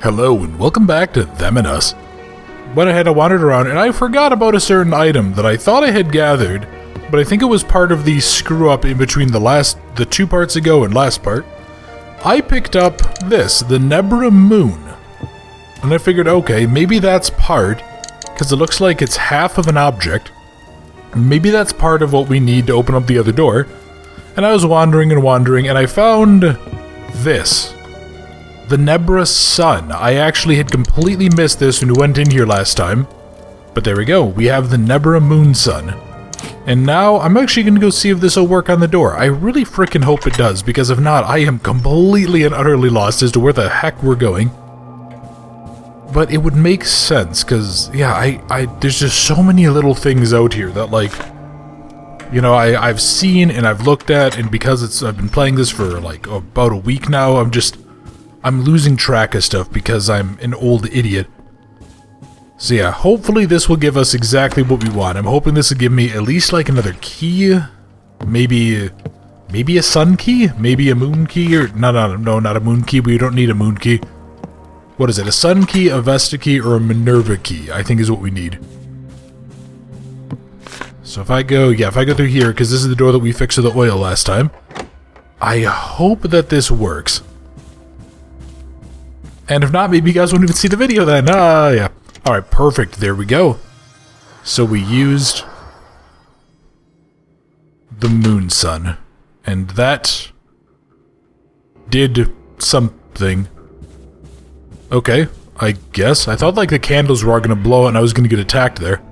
Hello and welcome back to Them and Us. Went ahead and wandered around and I forgot about a certain item that I thought I had gathered, but I think it was part of the screw up in between the 2 parts ago and last part. I picked up this, the Nebra Moon. And I figured, okay, maybe that's part, because it looks like it's half of an object. Maybe that's part of what we need to open up the other door. And I was wandering and I found this. The Nebra Sun. I actually had completely missed this when we went in here last time. But there we go, we have the Nebra Moon Sun. And now, I'm actually going to go see if this will work on the door. I really frickin' hope it does, because if not, I am completely and utterly lost as to where the heck we're going. But it would make sense, because, yeah, there's just so many little things out here that, like, you know, I've seen and I've looked at, and because I've been playing this for, like, about a week now, I'm losing track of stuff because I'm an old idiot. So yeah, hopefully this will give us exactly what we want. I'm hoping this will give me at least like another key. Maybe a sun key? Maybe a moon key? Or no, not a moon key. We don't need a moon key. What is it? A sun key, a Vesta key, or a Minerva key? I think is what we need. So if I go through here, because this is the door that we fixed with the oil last time. I hope that this works. And if not, maybe you guys won't even see the video then. Yeah. Alright, perfect. There we go. So we used the Moon Sun. And that did something. Okay, I guess. I thought like the candles were all gonna blow and I was gonna get attacked there.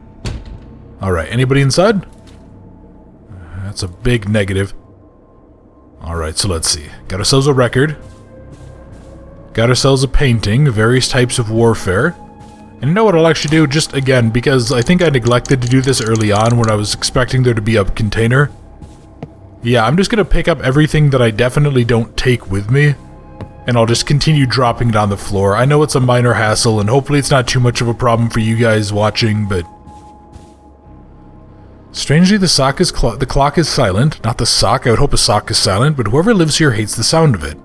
Alright, anybody inside? That's a big negative. Alright, so let's see. Got ourselves a record. Got ourselves a painting, various types of warfare. And you know what I'll actually do, just again, because I think I neglected to do this early on when I was expecting there to be a container. Yeah, I'm just gonna pick up everything that I definitely don't take with me, and I'll just continue dropping it on the floor. I know it's a minor hassle, and hopefully it's not too much of a problem for you guys watching, but... Strangely, the clock is silent. Not the sock, I would hope a sock is silent, but whoever lives here hates the sound of it.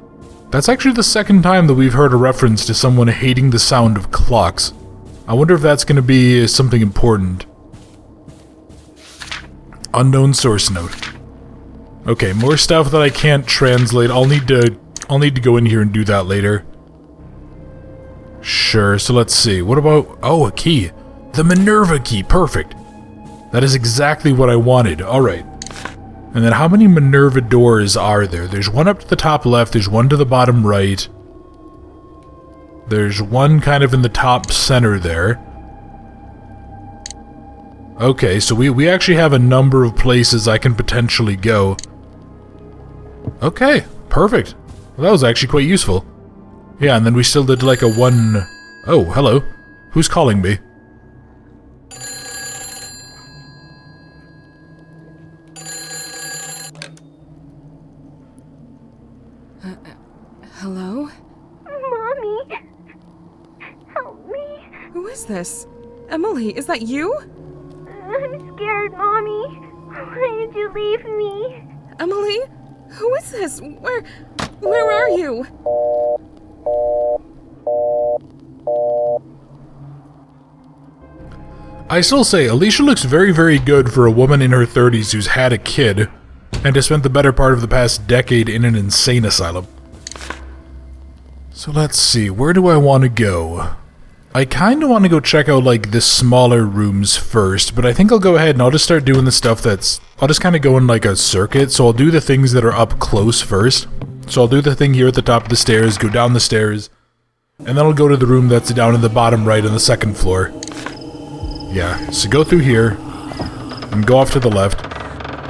That's actually the second time that we've heard a reference to someone hating the sound of clocks. I wonder if that's going to be something important. Unknown source note. Okay, more stuff that I can't translate. I'll need to go in here and do that later. Sure, so let's see. What about... Oh, a key. The Minerva key, perfect. That is exactly what I wanted. Alright. And then how many Minerva doors are there? There's one up to the top left, there's one to the bottom right. There's one kind of in the top center there. Okay, so we actually have a number of places I can potentially go. Okay, perfect. Well, that was actually quite useful. Yeah, and then we still did like a one... Oh, hello. Who's calling me? Hello? Mommy! Help me! Who is this? Emily, is that you? I'm scared, Mommy. Why did you leave me? Emily? Who is this? Where are you? I still say, Alicia looks very, very good for a woman in her 30s who's had a kid, and has spent the better part of the past decade in an insane asylum. So let's see, where do I want to go? I kind of want to go check out, like, the smaller rooms first, but I think I'll go ahead and I'll just start doing the stuff that's... I'll just kind of go in, like, a circuit, so I'll do the things that are up close first. So I'll do the thing here at the top of the stairs, go down the stairs, and then I'll go to the room that's down in the bottom right on the second floor. Yeah, so go through here, and go off to the left,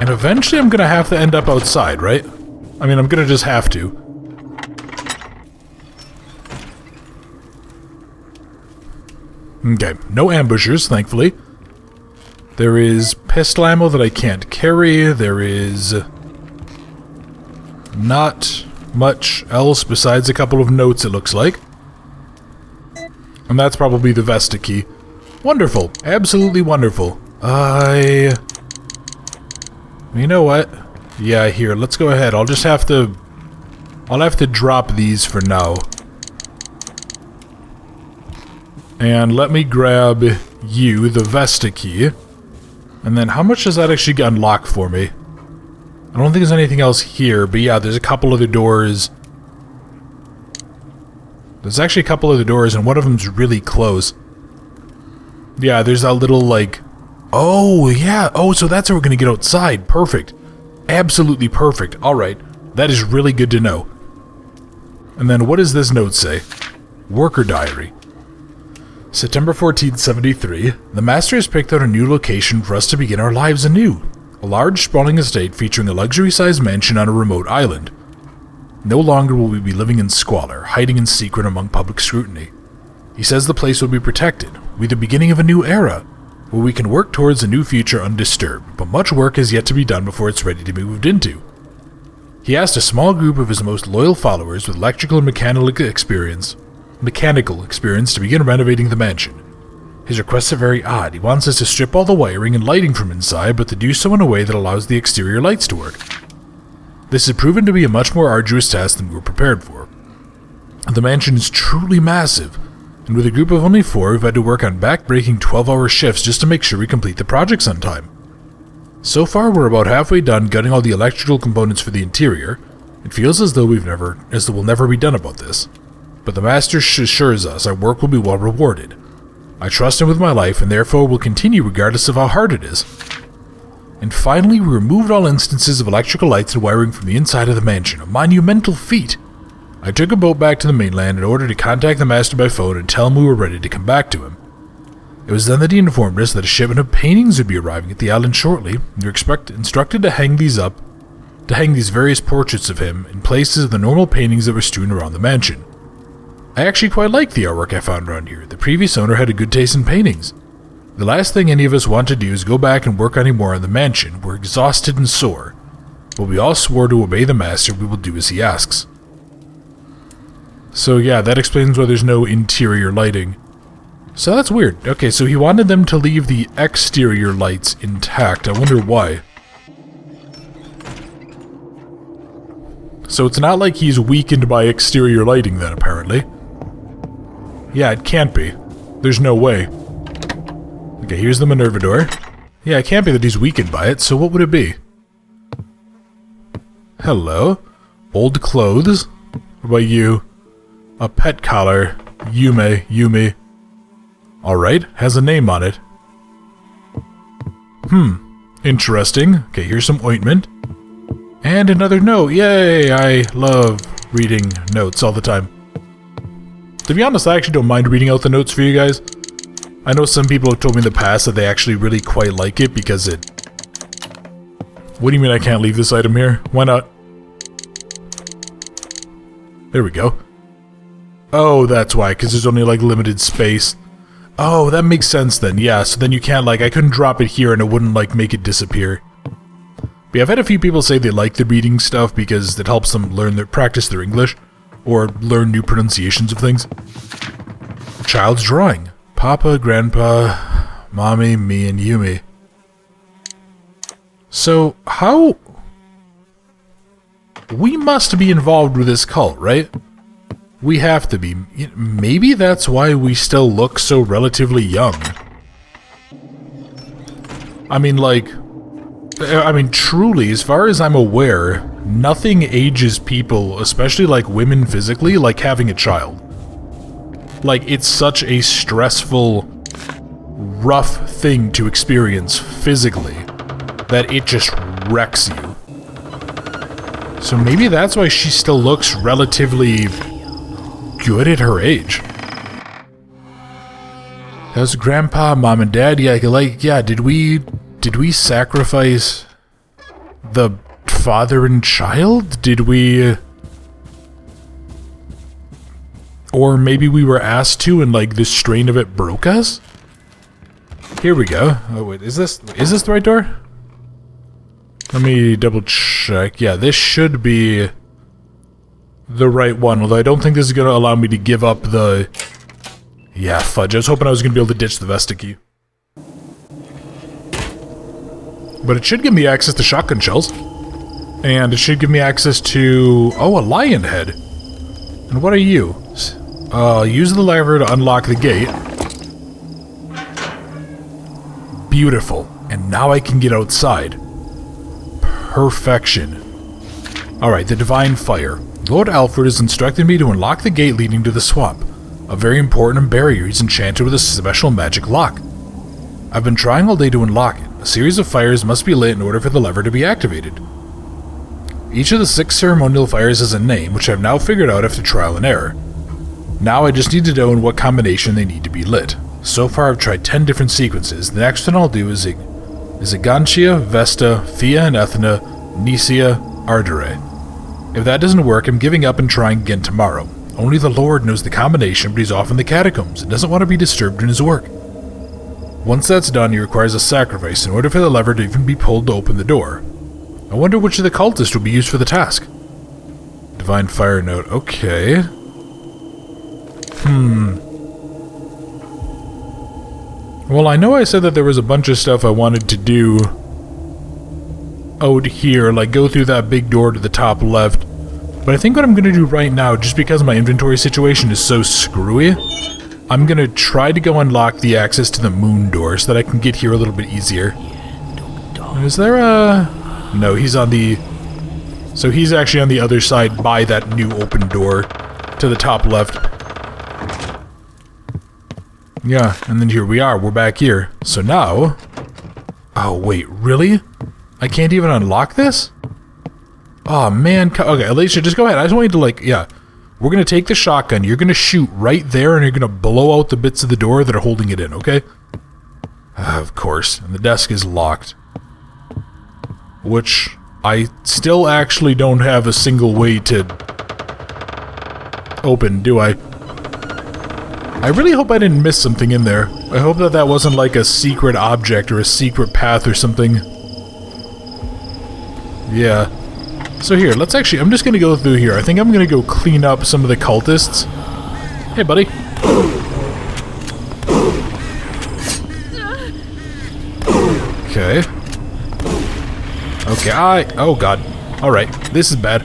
and eventually I'm gonna have to end up outside, right? I mean, I'm gonna just have to. Okay, no ambushers, thankfully. There is pistol ammo that I can't carry. There is not much else besides a couple of notes, it looks like. And that's probably the Vesta key. Wonderful. Absolutely wonderful. You know what? Yeah, here, let's go ahead. I'll have to drop these for now. And let me grab you, the Vesta key. And then how much does that actually unlock for me? I don't think there's anything else here, but yeah, there's a couple other doors. There's actually a couple other doors, and one of them's really close. Yeah, there's that little, like... Oh, yeah. Oh, so that's how we're going to get outside. Perfect. Absolutely perfect. Alright. That is really good to know. And then what does this note say? Worker diary. September 14th, 73. The Master has picked out a new location for us to begin our lives anew. A large, sprawling estate featuring a luxury-sized mansion on a remote island. No longer will we be living in squalor, hiding in secret among public scrutiny. He says the place will be protected, will be the beginning of a new era, where we can work towards a new future undisturbed, but much work is yet to be done before it's ready to be moved into. He asked a small group of his most loyal followers with electrical and mechanical experience to begin renovating the mansion. His requests are very odd. He wants us to strip all the wiring and lighting from inside, but to do so in a way that allows the exterior lights to work. This has proven to be a much more arduous task than we were prepared for. The mansion is truly massive, and with a group of only 4, we've had to work on back-breaking 12-hour shifts just to make sure we complete the projects on time. So far, we're about halfway done gutting all the electrical components for the interior. It feels as though we'll never be done about this. But the Master assures us our work will be well rewarded. I trust him with my life, and therefore will continue regardless of how hard it is. And finally, we removed all instances of electrical lights and wiring from the inside of the mansion, a monumental feat. I took a boat back to the mainland in order to contact the Master by phone and tell him we were ready to come back to him. It was then that he informed us that a shipment of paintings would be arriving at the island shortly, and we were instructed to hang these various portraits of him in places of the normal paintings that were strewn around the mansion. I actually quite like the artwork I found around here. The previous owner had a good taste in paintings. The last thing any of us want to do is go back and work any more on the mansion. We're exhausted and sore. But we all swore to obey the Master. We will do as he asks. So yeah, that explains why there's no interior lighting. So that's weird. Okay, so he wanted them to leave the exterior lights intact. I wonder why. So it's not like he's weakened by exterior lighting then, apparently. Yeah, it can't be. There's no way. Okay, here's the Minerva door. Yeah, it can't be that he's weakened by it, so what would it be? Hello? Old clothes? What about you? A pet collar. Yumi. Alright, has a name on it. Interesting. Okay, here's some ointment. And another note. Yay, I love reading notes all the time. To be honest, I actually don't mind reading out the notes for you guys. I know some people have told me in the past that they actually really quite like it because it... What do you mean I can't leave this item here? Why not? There we go. Oh, that's why, because there's only like limited space. Oh, that makes sense then, yeah, so then you can't like, I couldn't drop it here and it wouldn't like make it disappear. But yeah, I've had a few people say they like the reading stuff because it helps them practice their English, or learn new pronunciations of things. Child's drawing. Papa, Grandpa, Mommy, me, and Yumi. So, how... We must be involved with this cult, right? We have to be. Maybe that's why we still look so relatively young. I mean, truly, as far as I'm aware, nothing ages people, especially like women physically, like having a child. Like, it's such a stressful, rough thing to experience physically that it just wrecks you. So maybe that's why she still looks relatively good at her age. How's Grandpa, Mom, and Dad? Yeah, did we sacrifice the father and child? Did we... Or maybe we were asked to and like the strain of it broke us? Here we go. Oh wait, is this the right door? Let me double check. Yeah, this should be the right one, although I don't think this is going to allow me to give up the... Yeah, fudge. I was hoping I was going to be able to ditch the Vesta key. But it should give me access to shotgun shells. And it should give me access to... Oh, a lion head. And what are you? Use the lever to unlock the gate. Beautiful. And now I can get outside. Perfection. Alright, the Divine Fire. Lord Alfred has instructed me to unlock the gate leading to the swamp. A very important barrier he's enchanted with a special magic lock. I've been trying all day to unlock it. A series of fires must be lit in order for the lever to be activated. Each of the 6 ceremonial fires has a name, which I've now figured out after trial and error. Now I just need to know in what combination they need to be lit. So far I've tried 10 different sequences. The next one I'll do is Igantia, Vesta, Thea and Ethna, Nisia, Ardere. If that doesn't work, I'm giving up and trying again tomorrow. Only the Lord knows the combination, but he's off in the catacombs and doesn't want to be disturbed in his work. Once that's done, he requires a sacrifice in order for the lever to even be pulled to open the door. I wonder which of the cultists will be used for the task. Divine Fire Note, okay. Well, I know I said that there was a bunch of stuff I wanted to do out here, like go through that big door to the top left. But I think what I'm going to do right now, just because my inventory situation is so screwy, I'm going to try to go unlock the access to the moon door so that I can get here a little bit easier. Is there a... No, he's on the... So he's actually on the other side by that new open door to the top left. Yeah, and then here we are. We're back here. So now... Oh, wait, really? I can't even unlock this? Oh, man. Okay, Alicia, just go ahead. I just want you to, like, yeah. We're going to take the shotgun. You're going to shoot right there, and you're going to blow out the bits of the door that are holding it in, okay? Of course. And the desk is locked. Which I still actually don't have a single way to open, do I? I really hope I didn't miss something in there. I hope that that wasn't like a secret object or a secret path or something. Yeah. So here, let's actually... I'm just gonna go through here. I think I'm gonna go clean up some of the cultists. Hey, buddy. Okay. Okay, oh god. Alright, this is bad.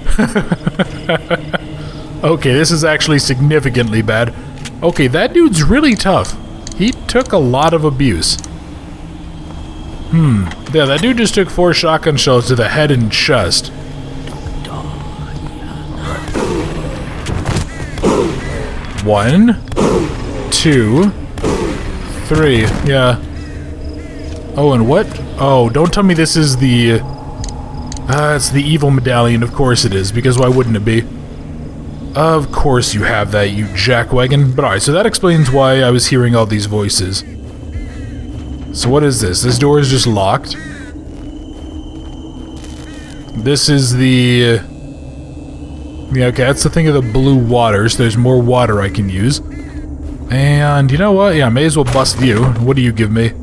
Okay, this is actually significantly bad. Okay, that dude's really tough. He took a lot of abuse. Yeah, that dude just took 4 shotgun shells to the head and chest. One, 2, 3, yeah. Oh, and what? Oh, don't tell me this is the... it's the evil medallion, of course it is, because why wouldn't it be? Of course you have that, you jackwagon. But alright, so that explains why I was hearing all these voices. So what is this? This door is just locked. This is the... Yeah, okay, that's the thing of the blue water, so there's more water I can use. And you know what? Yeah, I may as well bust you. What do you give me?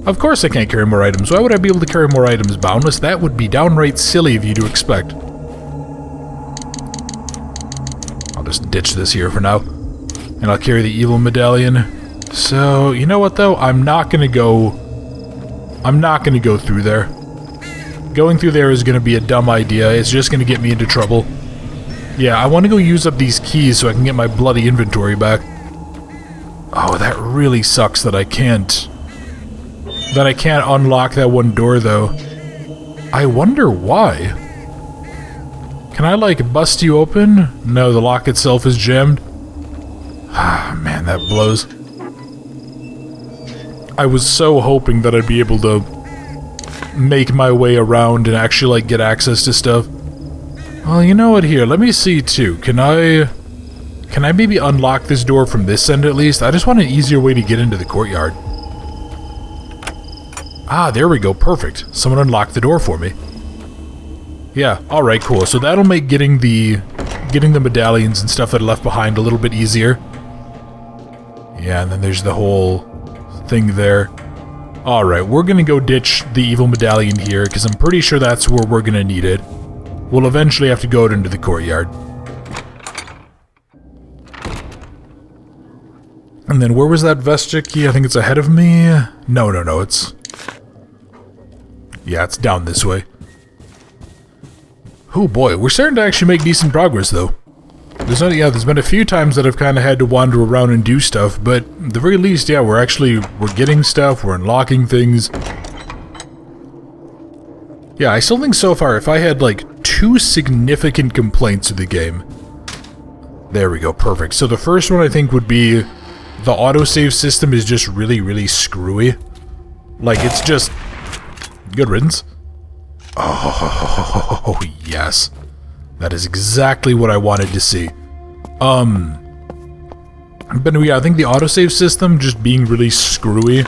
Of course I can't carry more items. Why would I be able to carry more items, Boundless? That would be downright silly of you to expect. I'll just ditch this here for now. And I'll carry the evil medallion. So, you know what though? I'm not gonna go through there. Going through there is gonna be a dumb idea. It's just gonna get me into trouble. Yeah, I want to go use up these keys so I can get my bloody inventory back. Oh, that really sucks that I can't... That I can't unlock that one door, though. I wonder why. Can I, like, bust you open? No, the lock itself is jammed. Ah, man, that blows. I was so hoping that I'd be able to make my way around and actually, like, get access to stuff. Well, you know what, here, let me see, too. Can I maybe unlock this door from this end, at least? I just want an easier way to get into the courtyard. Ah, there we go, perfect. Someone unlocked the door for me. Yeah, alright, cool. So that'll make getting the medallions and stuff that I left behind a little bit easier. Yeah, and then there's the whole thing there. Alright, we're gonna go ditch the evil medallion here, because I'm pretty sure that's where we're gonna need it. We'll eventually have to go out into the courtyard. And then where was that Vestia key? I think it's ahead of me? No, it's... Yeah, it's down this way. Oh boy, we're starting to actually make decent progress, though. There's been a few times that I've kind of had to wander around and do stuff, but at the very least, yeah, we're getting stuff, we're unlocking things. Yeah, I still think so far, if I had, like, 2 significant complaints with the game... There we go, perfect. So the first one I think would be the autosave system is just really, really screwy. Like, it's just... Good riddance. Oh, yes. That is exactly what I wanted to see. But yeah, I think the autosave system just being really screwy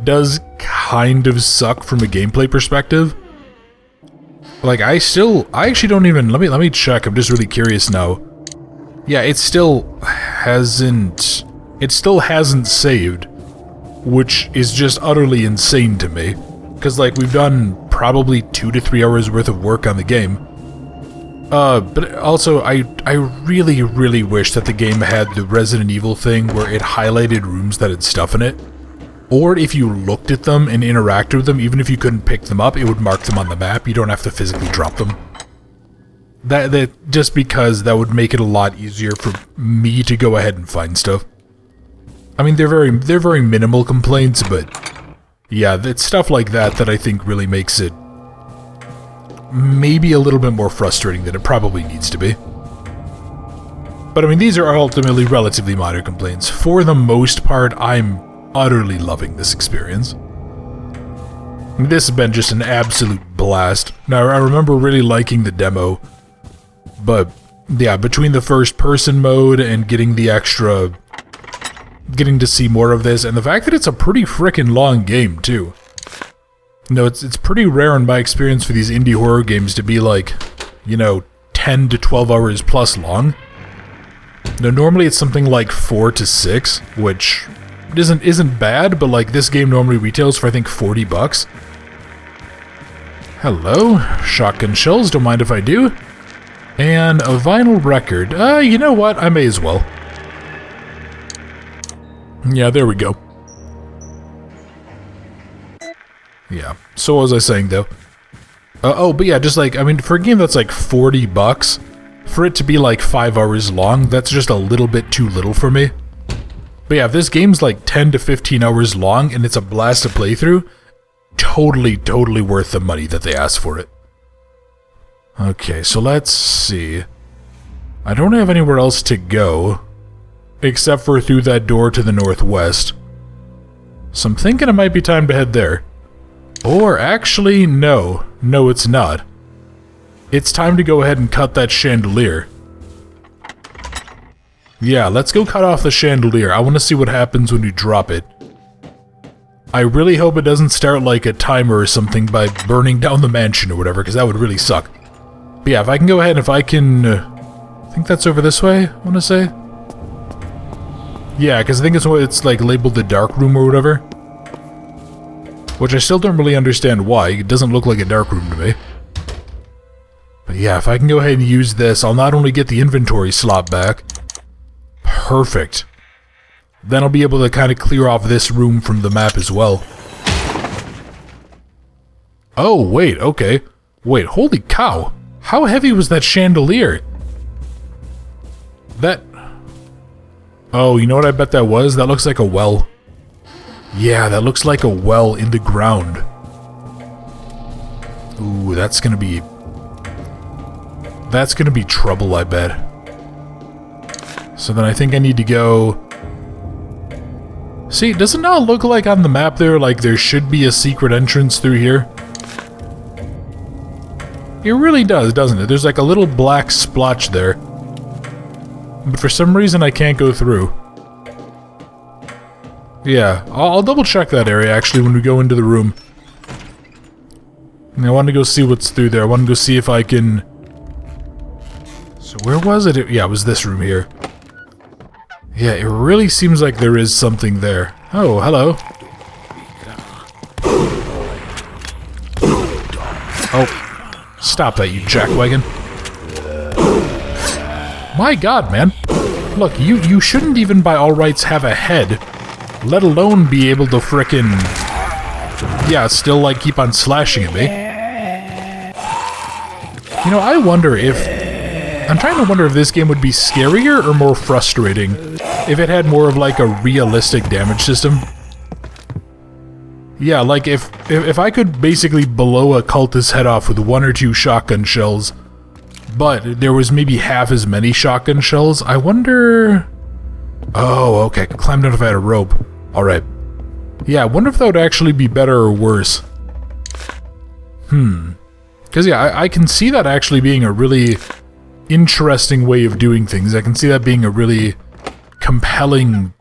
does kind of suck from a gameplay perspective. Like, I actually don't even... Let me check, I'm just really curious now. Yeah, it still hasn't saved, which is just utterly insane to me. Because, like, we've done probably 2 to 3 hours worth of work on the game. But also, I really, really wish that the game had the Resident Evil thing where it highlighted rooms that had stuff in it. Or if you looked at them and interacted with them, even if you couldn't pick them up, it would mark them on the map. You don't have to physically drop them. That just because that would make it a lot easier for me to go ahead and find stuff. I mean, they're very minimal complaints, but yeah, it's stuff like that that I think really makes it maybe a little bit more frustrating than it probably needs to be. But I mean, these are ultimately relatively minor complaints. For the most part, I'm utterly loving this experience. This has been just an absolute blast. Now, I remember really liking the demo. But, yeah, between the first-person mode and getting to see more of this, and the fact that it's a pretty frickin' long game, too. You know, it's pretty rare in my experience for these indie horror games to be like, you know, 10 to 12 hours plus long. Now, normally it's something like 4 to 6, which isn't bad, but like this game normally retails for I think $40. Hello, shotgun shells, don't mind if I do. And a vinyl record. You know what? I may as well. Yeah, there we go. Yeah. So what was I saying, though? But yeah, just like, I mean, for a game that's like $40, for it to be like 5 hours long, that's just a little bit too little for me. But yeah, if this game's like 10 to 15 hours long and it's a blast to play through, totally worth the money that they asked for it. Okay, so let's see. I don't have anywhere else to go, except for through that door to the northwest. So I'm thinking it might be time to head there. Or actually, no. No, it's not. It's time to go ahead and cut that chandelier. Yeah, let's go cut off the chandelier. I want to see what happens when you drop it. I really hope it doesn't start like a timer or something by burning down the mansion or whatever, because that would really suck. But yeah, if I can go ahead, if I can... I think that's over this way, I want to say. Yeah, because I think it's like labeled the dark room or whatever. Which I still don't really understand why. It doesn't look like a dark room to me. But yeah, if I can go ahead and use this, I'll not only get the inventory slot back. Perfect. Then I'll be able to kind of clear off this room from the map as well. Oh, wait, okay. Wait, holy cow. How heavy was that chandelier? Oh, you know what I bet that was? That looks like a well. Yeah, that looks like a well in the ground. Ooh, that's gonna be trouble, I bet. So then I think I need to go... See, does it not look like on the map there, like there should be a secret entrance through here? It really does, doesn't it? There's like a little black splotch there. But for some reason I can't go through. Yeah, I'll double check that area actually when we go into the room. I want to go see what's through there. I want to go see if I can... So where was it? Yeah, it was this room here. Yeah, it really seems like there is something there. Oh, hello. Oh, stop that, you jackwagon. My god, man. Look, you shouldn't even by all rights have a head, let alone be able to frickin'... Yeah, still, like, keep on slashing at me. You know, I wonder if... I'm trying to wonder if this game would be scarier or more frustrating if it had more of like a realistic damage system. Yeah, like if I could basically blow a cultist's head off with 1 or 2 shotgun shells, but there was maybe half as many shotgun shells, I wonder... Oh, okay, I can climb down if I had a rope. Alright. Yeah, I wonder if that would actually be better or worse. Because yeah, I can see that actually being a really interesting way of doing things. I can see that being a really compelling...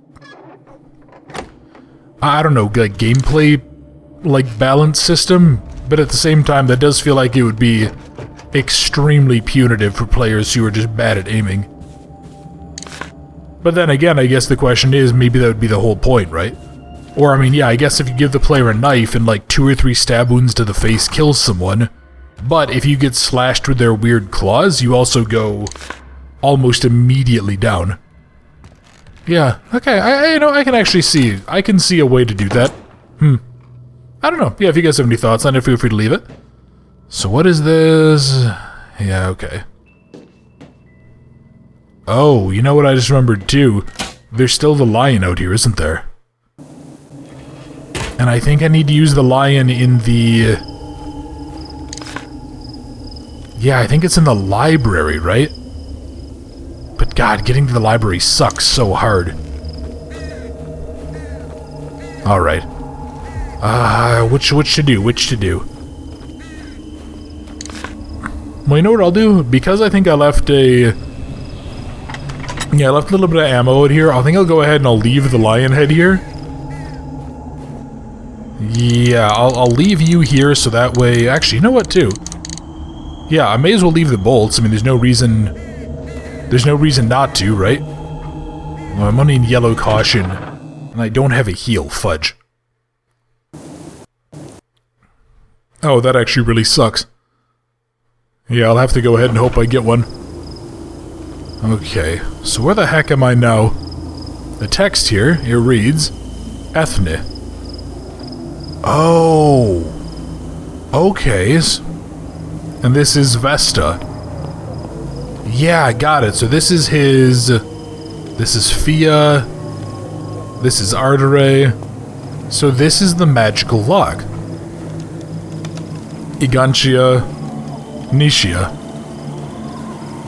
I don't know, like gameplay like balance system, but at the same time that does feel like it would be extremely punitive for players who are just bad at aiming. But then again, I guess the question is, maybe that would be the whole point, right? Or I mean, yeah, I guess if you give the player a knife and like 2 or 3 stab wounds to the face kills someone, but if you get slashed with their weird claws, you also go almost immediately down. Yeah, okay, I can actually see, I can see a way to do that. I don't know. Yeah, if you guys have any thoughts on it, feel free to leave it. So what is this? Yeah, okay. Oh, you know what I just remembered too? There's still the lion out here, isn't there? And I think I need to use the lion in the... Yeah, I think it's in the library, right? But god, getting to the library sucks so hard. Alright. Which to do? Which to do? Well, you know what I'll do? Because I think I left a... Yeah, I left a little bit of ammo out here. I think I'll go ahead and I'll leave the lion head here. Yeah, I'll leave you here so that way... Actually, you know what, too? Yeah, I may as well leave the bolts. I mean, there's no reason... There's no reason not to, right? Well, I'm only in yellow caution. And I don't have a heal. Fudge. Oh, that actually really sucks. Yeah, I'll have to go ahead and hope I get one. Okay, so where the heck am I now? The text here, it reads... Ethne. Oh! Okay. And this is Vesta. Yeah, I got it. So this is his... This is Fia. This is Ardere. So this is the magical lock. Igantia. Nishia.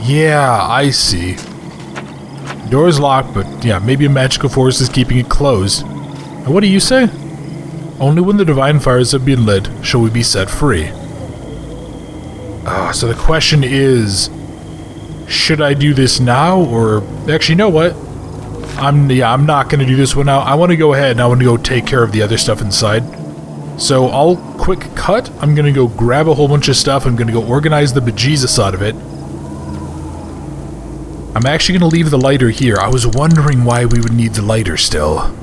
Yeah, I see. Door's locked, but yeah, maybe a magical force is keeping it closed. And what do you say? Only when the divine fires have been lit shall we be set free. So the question is, should I do this now, or... Actually, you know what? I'm not going to do this one now. I want to go ahead and I want to go take care of the other stuff inside. So I'll quick cut. I'm going to go grab a whole bunch of stuff. I'm going to go organize the bejesus out of it. I'm actually going to leave the lighter here. I was wondering why we would need the lighter still.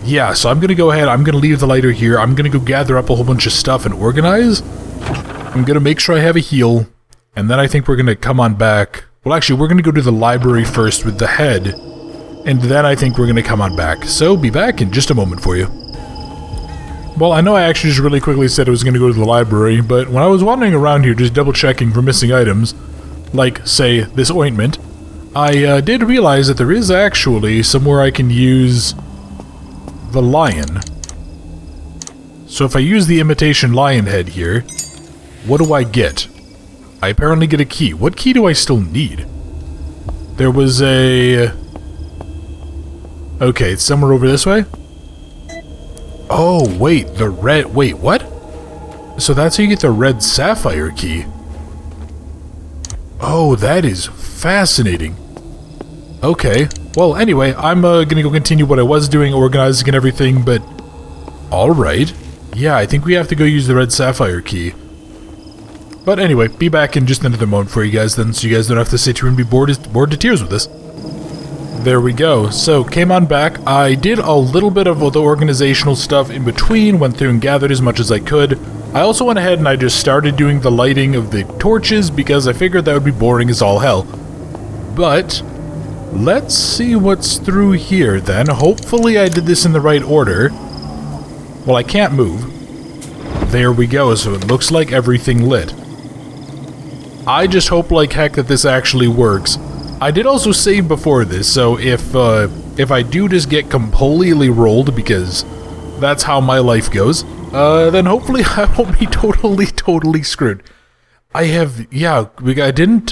Yeah, so I'm going to go ahead. I'm going to leave the lighter here. I'm going to go gather up a whole bunch of stuff and organize. I'm going to make sure I have a heal. And then I think we're going to come on back. Well, actually, we're going to go to the library first with the head. And then I think we're going to come on back. So, be back in just a moment for you. Well, I know I actually just really quickly said I was going to go to the library, but when I was wandering around here just double-checking for missing items, like, say, this ointment, I did realize that there is actually somewhere I can use the lion. So if I use the imitation lion head here, what do I get? I apparently get a key. What key do I still need? There was a... Okay, it's somewhere over this way? Oh, wait, the red... Wait, what? So that's how you get the red sapphire key. Oh, that is fascinating. Okay, well, anyway, I'm gonna go continue what I was doing, organizing and everything, but... Alright. Yeah, I think we have to go use the red sapphire key. But anyway, be back in just another moment for you guys then, so you guys don't have to sit here and be bored to tears with this. There we go. So, came on back. I did a little bit of the organizational stuff in between, went through and gathered as much as I could. I also went ahead and I just started doing the lighting of the torches because I figured that would be boring as all hell. But, let's see what's through here then. Hopefully I did this in the right order. Well, I can't move. There we go, so it looks like everything lit. I just hope like heck that this actually works. I did also save before this, so if I do just get completely rolled, because that's how my life goes, then hopefully I won't be totally screwed. I didn't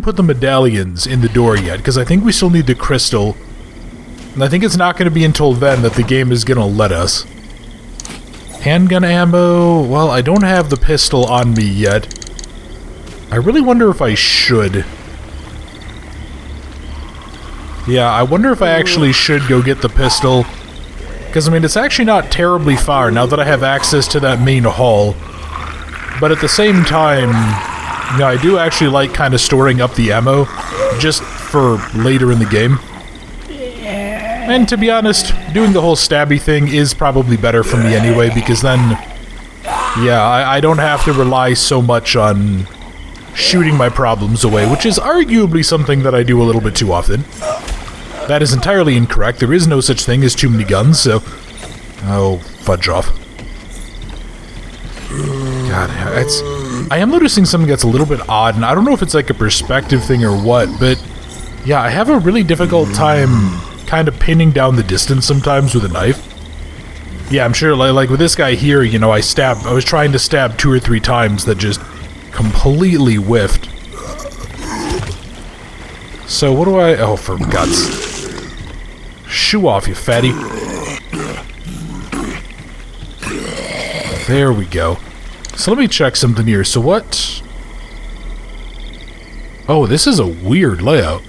put the medallions in the door yet, because I think we still need the crystal. And I think it's not going to be until then that the game is going to let us. Handgun ammo, well, I don't have the pistol on me yet. I really wonder if I should. Yeah, I wonder if I actually should go get the pistol. Because, I mean, it's actually not terribly far now that I have access to that main hall. But at the same time, you know, I do actually like kind of storing up the ammo just for later in the game. And to be honest, doing the whole stabby thing is probably better for me anyway, because then, yeah, I don't have to rely so much on shooting my problems away, which is arguably something that I do a little bit too often. That is entirely incorrect. There is no such thing as too many guns, so... Oh, fudge off. God, I am noticing something that's a little bit odd, and I don't know if it's like a perspective thing or what, but... Yeah, I have a really difficult time kind of pinning down the distance sometimes with a knife. Yeah, I'm sure, like with this guy here, you know, I was trying to stab 2 or 3 times that just completely whiffed. So what do I... Oh, for guts. Shoo off, you fatty. There we go. So let me check something here. So what... Oh, this is a weird layout.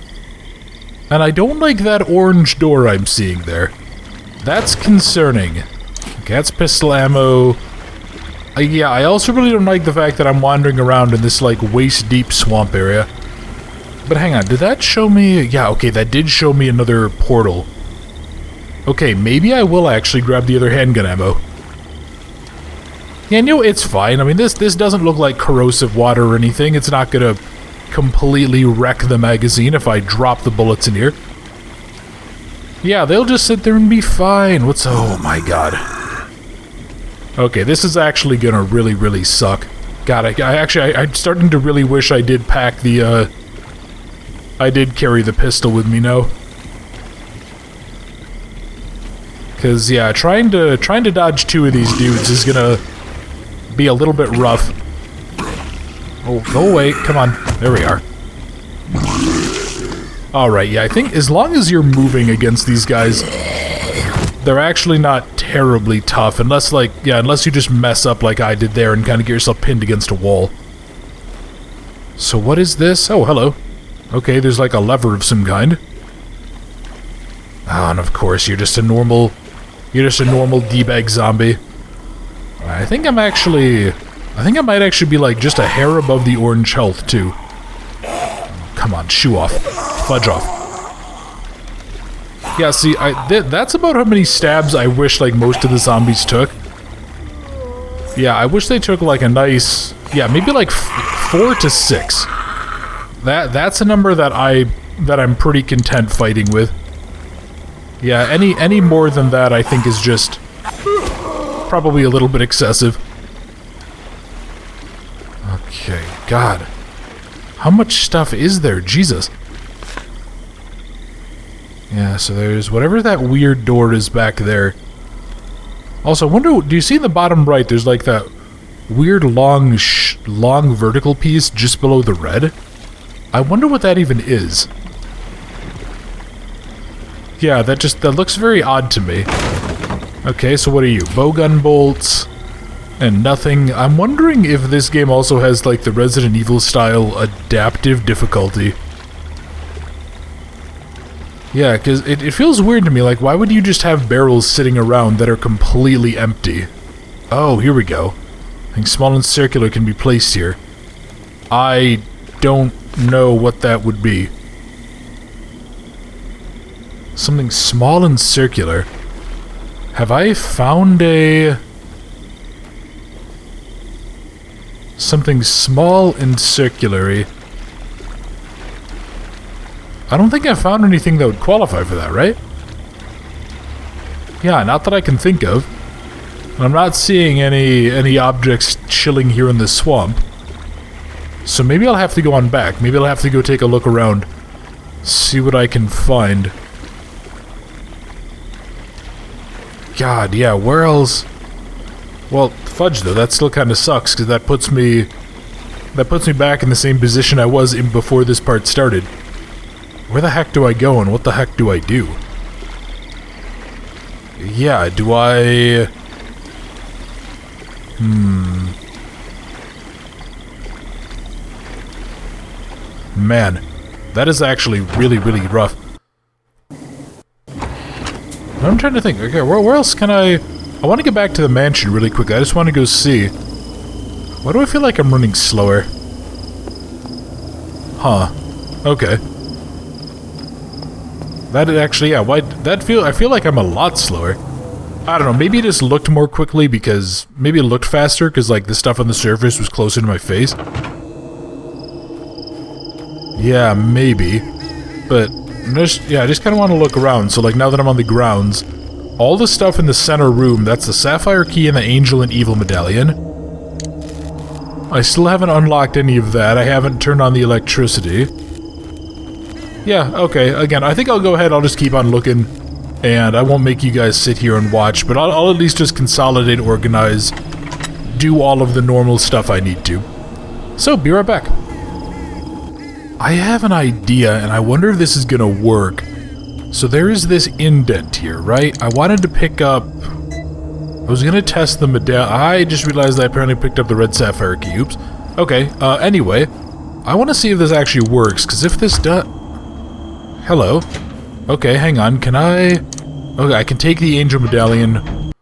And I don't like that orange door I'm seeing there. That's concerning. Okay, that's pistol ammo. Yeah, I also really don't like the fact that I'm wandering around in this, like, waist-deep swamp area. But hang on, did that show me... Yeah, okay, that did show me another portal. Okay, maybe I will actually grab the other handgun ammo. Yeah, you know, it's fine. I mean, this doesn't look like corrosive water or anything. It's not gonna completely wreck the magazine if I drop the bullets in here. Yeah, they'll just sit there and be fine. What's... Oh my god. Okay, this is actually gonna really suck. God, I'm starting to really wish I did pack the, I did carry the pistol with me now. Because, yeah, trying to dodge 2 of these dudes is gonna be a little bit rough. Oh, go away. Come on. There we are. Alright, yeah, I think as long as you're moving against these guys, they're actually not terribly tough, unless, like, yeah, unless you just mess up like I did there and kind of get yourself pinned against a wall. So what is this? Oh, hello. Okay, there's like a lever of some kind. Oh, and of course, you're just a normal D-bag zombie. I think I might actually be like just a hair above the orange health, too. Come on, shoo off. Fudge off. Yeah, see, that's about how many stabs I wish, like, most of the zombies took. Yeah, I wish they took, like, a nice... Yeah, maybe, like, 4 to 6. That's a number that I'm pretty content fighting with. Yeah, any more than that, I think, is just... probably a little bit excessive. Okay, God. How much stuff is there? Jesus. Yeah, so there's whatever that weird door is back there. Also, I wonder, do you see in the bottom right, there's like that weird long vertical piece just below the red? I wonder what that even is. Yeah, that looks very odd to me. Okay, so what are you? Bowgun bolts and nothing. I'm wondering if this game also has like the Resident Evil style adaptive difficulty. Yeah, because it feels weird to me, like, why would you just have barrels sitting around that are completely empty? Oh, here we go. I think small and circular can be placed here. I don't know what that would be. Something small and circular. Have I found a... something small and circular-y? I don't think I found anything that would qualify for that, right? Yeah, not that I can think of. And I'm not seeing any objects chilling here in the swamp. So maybe I'll have to go on back. Maybe I'll have to go take a look around. See what I can find. God, yeah, where else? Well, fudge though, that still kind of sucks, because that puts me back in the same position I was in before this part started. Where the heck do I go, and what the heck do I do? Yeah, do I... Man, that is actually really, really rough. I'm trying to think, okay, where else can I want to get back to the mansion really quick. I just want to go see. Why do I feel like I'm running slower? Huh. Okay. That actually, yeah, I feel like I'm a lot slower. I don't know, maybe it just looked more quickly because, maybe it looked faster because, like, the stuff on the surface was closer to my face. Yeah, maybe. But, I just kind of want to look around. So, like, now that I'm on the grounds, all the stuff in the center room, that's the sapphire key and the angel and evil medallion. I still haven't unlocked any of that. I haven't turned on the electricity. Yeah, okay, again, I think I'll go ahead, I'll just keep on looking, and I won't make you guys sit here and watch, but I'll at least just consolidate, organize, do all of the normal stuff I need to. So, be right back. I have an idea, and I wonder if this is gonna work. So there is this indent here, right? I wanted to pick up... I was gonna test the medallion. I just realized I apparently picked up the red sapphire key. Oops. Okay, anyway. I want to see if this actually works, because if this does... Hello. Okay, hang on, can I... Okay, I can take the angel medallion.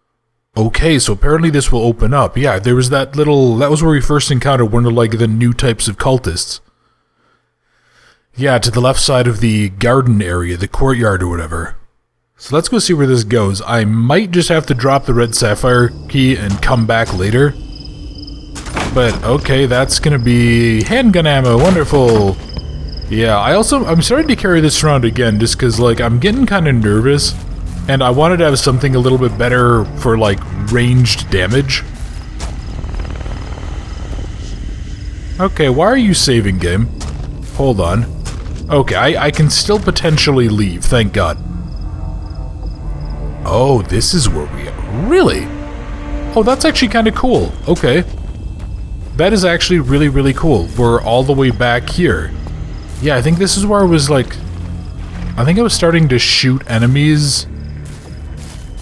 Okay, so apparently this will open up. Yeah, there was that little... That was where we first encountered one of, like, the new types of cultists. Yeah, to the left side of the garden area, the courtyard or whatever. So let's go see where this goes. I might just have to drop the red sapphire key and come back later. But, okay, that's gonna be handgun ammo, wonderful. Yeah, I'm starting to carry this around again just because, like, I'm getting kind of nervous. And I wanted to have something a little bit better for, like, ranged damage. Okay, why are you saving, game? Hold on. Okay, I can still potentially leave, thank God. Oh, this is where we are. Really? Oh, that's actually kind of cool. Okay. That is actually really, really cool. We're all the way back here. Yeah, I think this is where I was, like... I think I was starting to shoot enemies.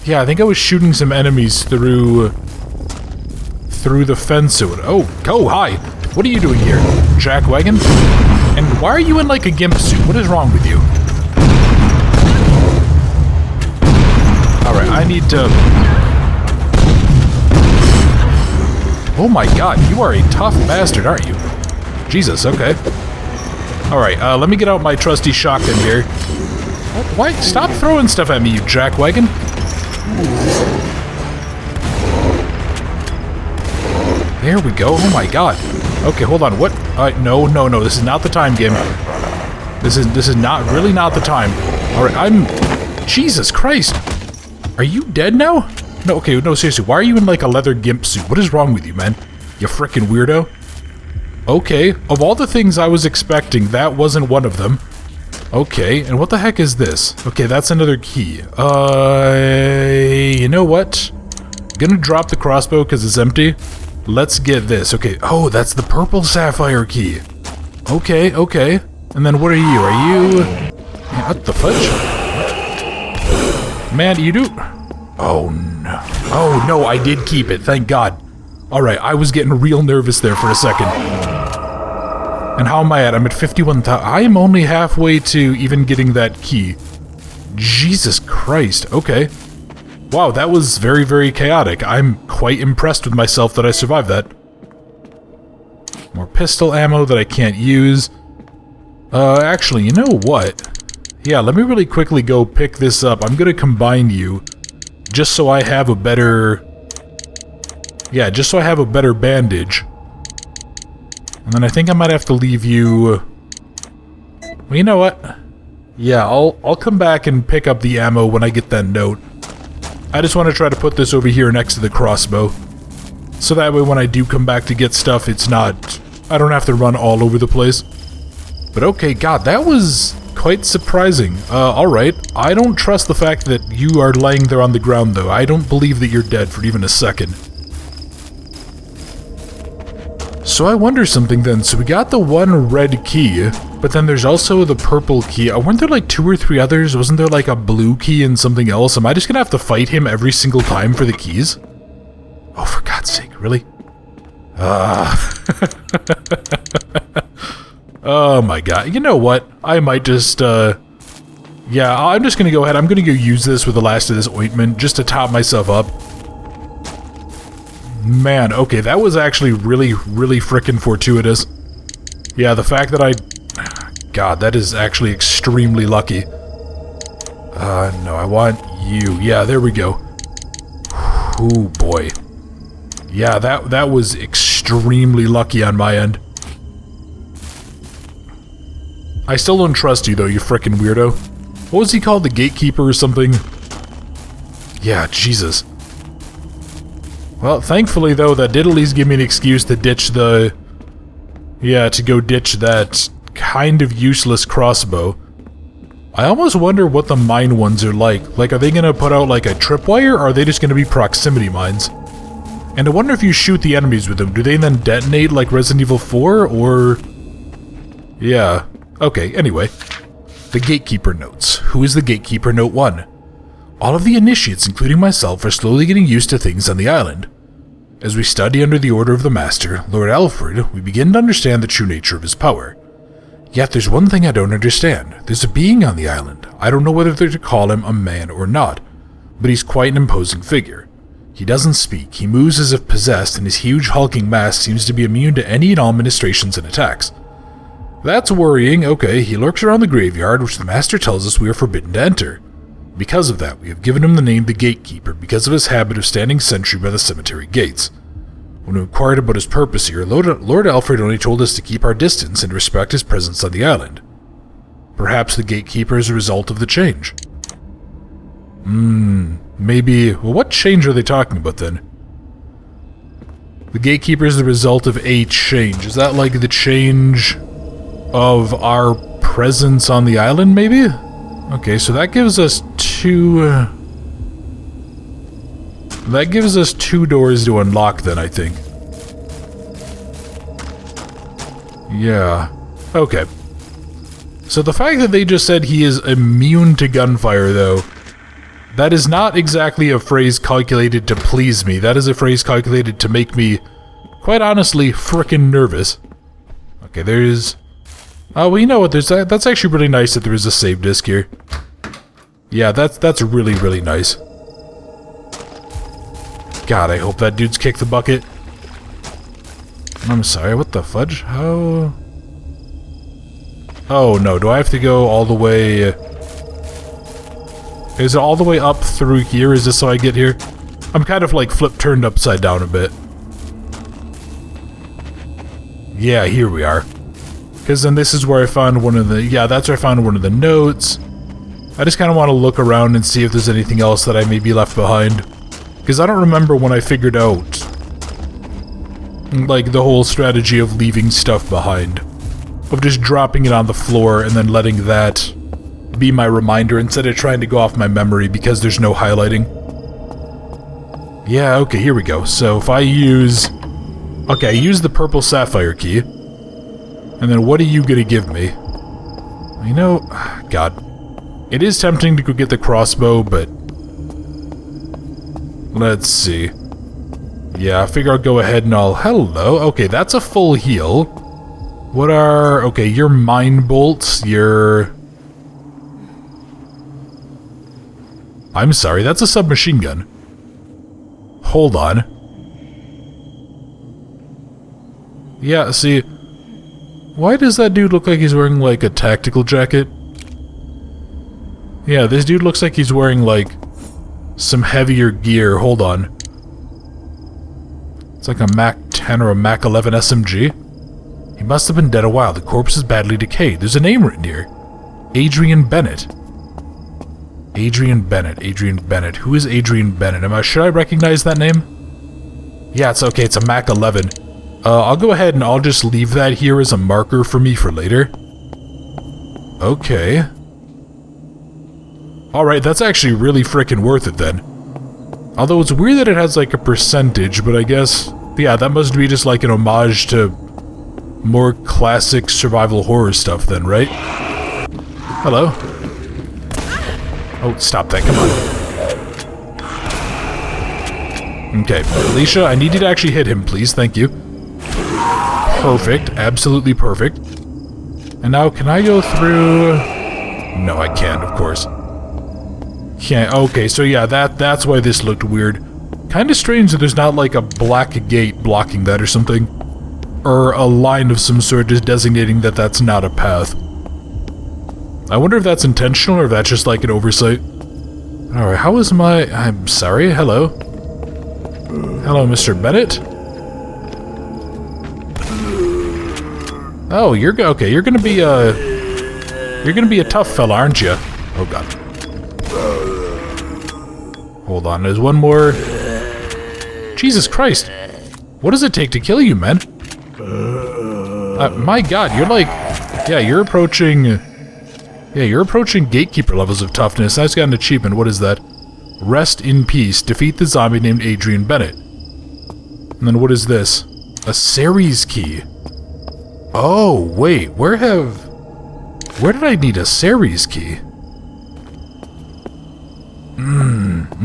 Yeah, I think I was shooting some enemies through the fence. Oh, hi! What are you doing here, jackwagon? And why are you in, like, a gimp suit? What is wrong with you? Alright, I need to... Oh my god, you are a tough bastard, aren't you? Jesus, okay. Alright, let me get out my trusty shotgun here. Oh, why? Stop throwing stuff at me, you jackwagon. There we go, oh my god. Okay, hold on, what? No, this is not the time, game. This is not, really not the time. Alright, Jesus Christ. Are you dead now? No, okay, no, seriously, why are you in, like, a leather gimp suit? What is wrong with you, man? You frickin' weirdo. Okay, of all the things I was expecting, that wasn't one of them. Okay, and what the heck is this? Okay, that's another key. You know what? I'm gonna drop the crossbow because it's empty. Let's get this. Okay, oh, that's the purple sapphire key. Okay, okay. And then what are you? Are you... What the fudge? Man, you do... Oh, no. Oh, no, I did keep it. Thank God. Alright, I was getting real nervous there for a second. And how am I at? I'm at 51,000. I am only halfway to even getting that key. Jesus Christ. Okay. Wow, that was very, very chaotic. I'm quite impressed with myself that I survived that. More pistol ammo that I can't use. Actually, you know what? Yeah, let me really quickly go pick this up. I'm gonna combine you. Just so I have a better... Yeah, just so I have a better bandage. And then I think I might have to leave you... Well, you know what? Yeah, I'll come back and pick up the ammo when I get that note. I just want to try to put this over here next to the crossbow. So that way when I do come back to get stuff, it's not I don't have to run all over the place. But okay, God, that was quite surprising. Alright. I don't trust the fact that you are laying there on the ground, though. I don't believe that you're dead for even a second. So I wonder something then. So we got the one red key, but then there's also the purple key. Weren't there like 2 or 3 others? Wasn't there like a blue key and something else? Am I just gonna have to fight him every single time for the keys? Oh, for God's sake, really? Oh my God. You know what? I might just, yeah, I'm just gonna go ahead. I'm gonna go use this with the last of this ointment just to top myself up. Man, okay, that was actually really, really frickin' fortuitous. Yeah, the fact that God, that is actually extremely lucky. No, I want you. Yeah, there we go. Oh boy. Yeah, that was extremely lucky on my end. I still don't trust you though, you frickin' weirdo. What was he called? The gatekeeper or something? Yeah, Jesus. Well, thankfully though, that did at least give me an excuse to ditch the... Yeah, to go ditch that kind of useless crossbow. I almost wonder what the mine ones are like. Like, are they gonna put out like a tripwire, or are they just gonna be proximity mines? And I wonder if you shoot the enemies with them, do they then detonate like Resident Evil 4, or... Yeah. Okay, anyway. The Gatekeeper notes. Who is the Gatekeeper? Note 1. All of the initiates, including myself, are slowly getting used to things on the island. As we study under the order of the Master, Lord Alfred, we begin to understand the true nature of his power. Yet there's one thing I don't understand. There's a being on the island. I don't know whether to call him a man or not, but he's quite an imposing figure. He doesn't speak, he moves as if possessed, and his huge hulking mass seems to be immune to any and all ministrations and attacks. That's worrying. Okay, he lurks around the graveyard, which the Master tells us we are forbidden to enter. Because of that, we have given him the name the Gatekeeper, because of his habit of standing sentry by the cemetery gates. When we inquired about his purpose here, Lord Alfred only told us to keep our distance and respect his presence on the island. Perhaps the Gatekeeper is a result of the change. Maybe... Well, what change are they talking about then? The Gatekeeper is the result of a change. Is that like the change of our presence on the island, maybe? Okay, so that gives us 2... that gives us 2 doors to unlock then, I think. Yeah. Okay. So the fact that they just said he is immune to gunfire, though, that is not exactly a phrase calculated to please me. That is a phrase calculated to make me, quite honestly, frickin' nervous. Okay, there's... Oh, well, you know what? That's actually really nice that there is a save disc here. Yeah, that's really, really nice. God, I hope that dude's kicked the bucket. I'm sorry, what the fudge? How... Oh, no, do I have to go all the way... Is it all the way up through here? Is this how I get here? I'm kind of like turned upside down a bit. Yeah, here we are. Because then this is where I found one of the... Yeah, that's where I found one of the notes. I just kind of want to look around and see if there's anything else that I may be left behind. Because I don't remember when I figured out, like, the whole strategy of leaving stuff behind. Of just dropping it on the floor and then letting that be my reminder instead of trying to go off my memory because there's no highlighting. Yeah, okay, here we go. So if I use... Okay, I use the purple sapphire key. And then what are you gonna give me? You know... God. It is tempting to go get the crossbow, but... Let's see. Yeah, I figure I'll go ahead and I'll... Hello. Okay, that's a full heal. What are... Okay, your mine bolts, your... I'm sorry, that's a submachine gun. Hold on. Yeah, see... Why does that dude look like he's wearing, like, a tactical jacket? Yeah, this dude looks like he's wearing, like, some heavier gear. Hold on. It's like a Mac 10 or a Mac 11 SMG. He must have been dead a while. The corpse is badly decayed. There's a name written here. Adrian Bennett. Adrian Bennett. Adrian Bennett. Who is Adrian Bennett? Should I recognize that name? Yeah, it's okay. It's a Mac 11. I'll go ahead and I'll just leave that here as a marker for me for later. Okay. Alright, that's actually really frickin' worth it then. Although it's weird that it has like a percentage, but I guess, yeah, that must be just like an homage to more classic survival horror stuff then, right? Hello? Oh, stop that, come on. Okay, Alicia, I need you to actually hit him, please, thank you. Perfect, absolutely perfect. And now, can I go through... No, I can't, of course. Can't, okay, so yeah, that's why this looked weird. Kinda strange that there's not like a black gate blocking that or something. Or a line of some sort just designating that that's not a path. I wonder if that's intentional or if that's just like an oversight. Alright, how is my... I'm sorry, hello? Hello, Mr. Bennett? Oh, you're okay. You're gonna be a tough fella, aren't you? Oh god. Hold on, there's one more. Jesus Christ! What does it take to kill you, man? My god, you're like, yeah, you're approaching gatekeeper levels of toughness. That's got an achievement. What is that? Rest in peace. Defeat the zombie named Adrian Bennett. And then what is this? A Ceres key. Oh, wait, where did I need a Ceres key?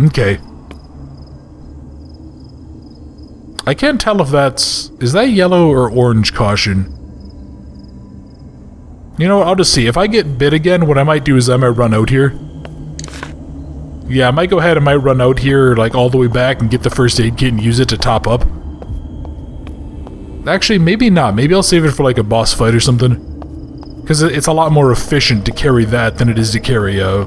Okay. I can't tell if is that yellow or orange caution? You know what, I'll just see. If I get bit again, what I might do is I might run out here. Yeah, I might go ahead and might run out here, like, all the way back and get the first aid kit and use it to top up. Actually, maybe not. Maybe I'll save it for, like, a boss fight or something. Because it's a lot more efficient to carry that than it is to carry a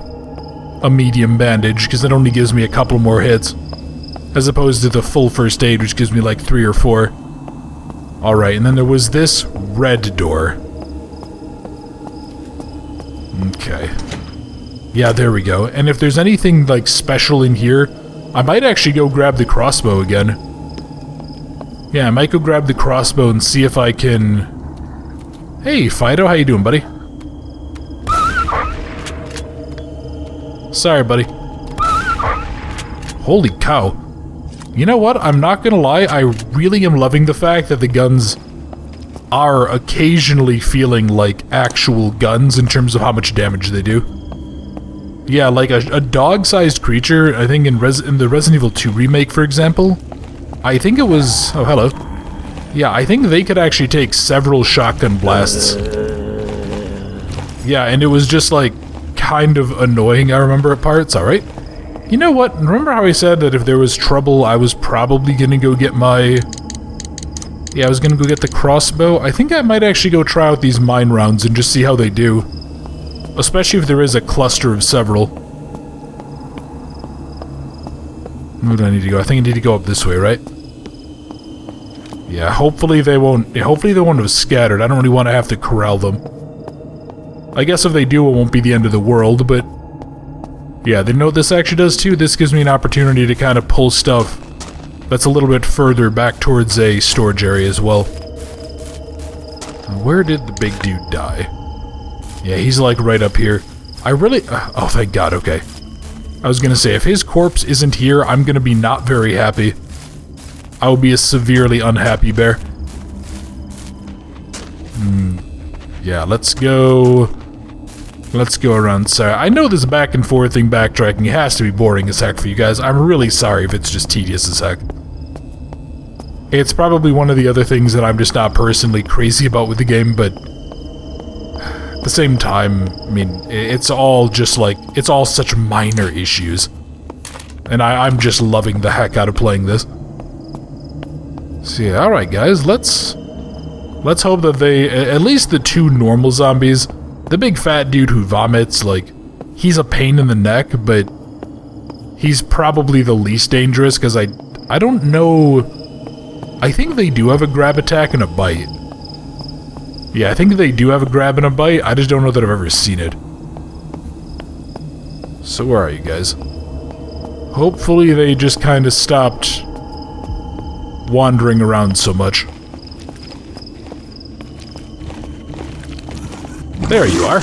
medium bandage, because it only gives me a couple more hits. As opposed to the full first aid, which gives me, like, 3 or 4. Alright, and then there was this red door. Okay. Yeah, there we go. And if there's anything, like, special in here, I might actually go grab the crossbow again. Yeah, I might go grab the crossbow and see if I can... Hey, Fido, how you doing, buddy? Sorry, buddy. Holy cow. You know what? I'm not gonna lie, I really am loving the fact that the guns are occasionally feeling like actual guns in terms of how much damage they do. Yeah, like a dog-sized creature, I think in the Resident Evil 2 remake, for example, I think it was... Oh, hello. Yeah, I think they could actually take several shotgun blasts. Yeah, and it was just, like, kind of annoying, I remember at parts. Alright. You know what? Remember how I said that if there was trouble, I was probably gonna go get my... Yeah, I was gonna go get the crossbow. I think I might actually go try out these mine rounds and just see how they do. Especially if there is a cluster of several. Where do I need to go? I think I need to go up this way, right? Yeah, hopefully they won't have scattered. I don't really want to have to corral them. I guess if they do, it won't be the end of the world, but... Yeah, they know what this actually does too. This gives me an opportunity to kind of pull stuff that's a little bit further back towards a storage area as well. Where did the big dude die? Yeah, he's like right up here. I really... oh, thank God, okay. I was gonna say, if his corpse isn't here, I'm gonna be not very happy. I will be a severely unhappy bear. Yeah, let's go... Let's go around. Sorry, I know this back and forth thing backtracking has to be boring as heck for you guys. I'm really sorry if it's just tedious as heck. It's probably one of the other things that I'm just not personally crazy about with the game, but... At the same time, I mean, it's all just like... It's all such minor issues. And I'm just loving the heck out of playing this. So yeah, alright guys, let's hope that they... At least the 2 normal zombies... The big fat dude who vomits, like, he's a pain in the neck, but he's probably the least dangerous, because I don't know... I think they do have a grab attack and a bite. Yeah, I think they do have a grab and a bite, I just don't know that I've ever seen it. So where are you guys? Hopefully they just kind of stopped wandering around so much. There you are.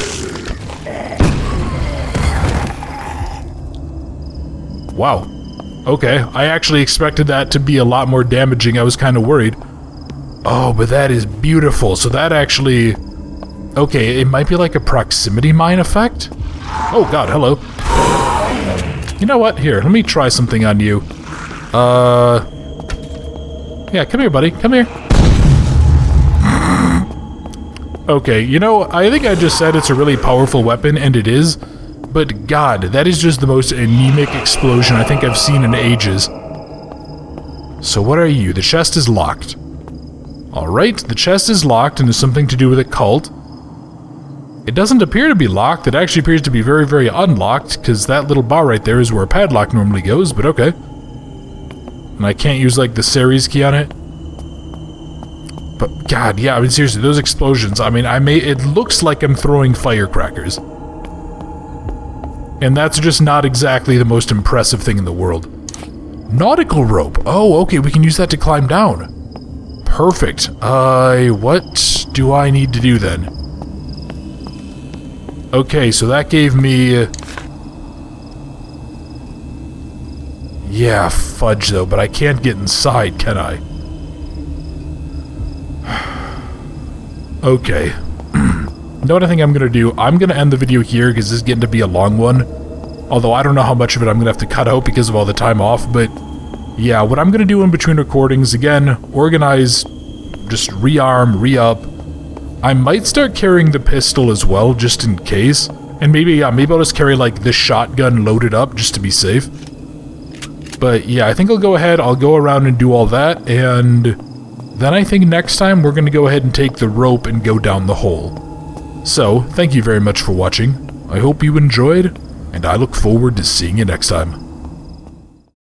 Wow. Okay, I actually expected that to be a lot more damaging. I was kind of worried. Oh, but that is beautiful. So that actually... Okay, it might be like a proximity mine effect? Oh god, hello. You know what? Here, let me try something on you. Yeah, come here, buddy. Come here. Okay, you know, I think I just said it's a really powerful weapon, and it is. But god, that is just the most anemic explosion I think I've seen in ages. So what are you? The chest is locked. Alright, the chest is locked and is something to do with a cult. It doesn't appear to be locked. It actually appears to be very, very unlocked, because that little bar right there is where a padlock normally goes, but okay. And I can't use, like, the series key on it. But, god, yeah, I mean, seriously, those explosions, I mean, it looks like I'm throwing firecrackers. And that's just not exactly the most impressive thing in the world. Nautical rope. Oh, okay, we can use that to climb down. Perfect. What do I need to do then? Okay, so that gave me... Yeah, fudge though, but I can't get inside, can I? Okay. You know what I think I'm gonna do? I'm gonna end the video here because this is getting to be a long one. Although I don't know how much of it I'm gonna have to cut out because of all the time off, but... Yeah, what I'm gonna do in between recordings, again, organize, just rearm, re-up. I might start carrying the pistol as well, just in case. And maybe, yeah, maybe I'll just carry, like, the shotgun loaded up, just to be safe. But, yeah, I think I'll go ahead, I'll go around and do all that, and... Then I think next time we're gonna go ahead and take the rope and go down the hole. So, thank you very much for watching. I hope you enjoyed, and I look forward to seeing you next time.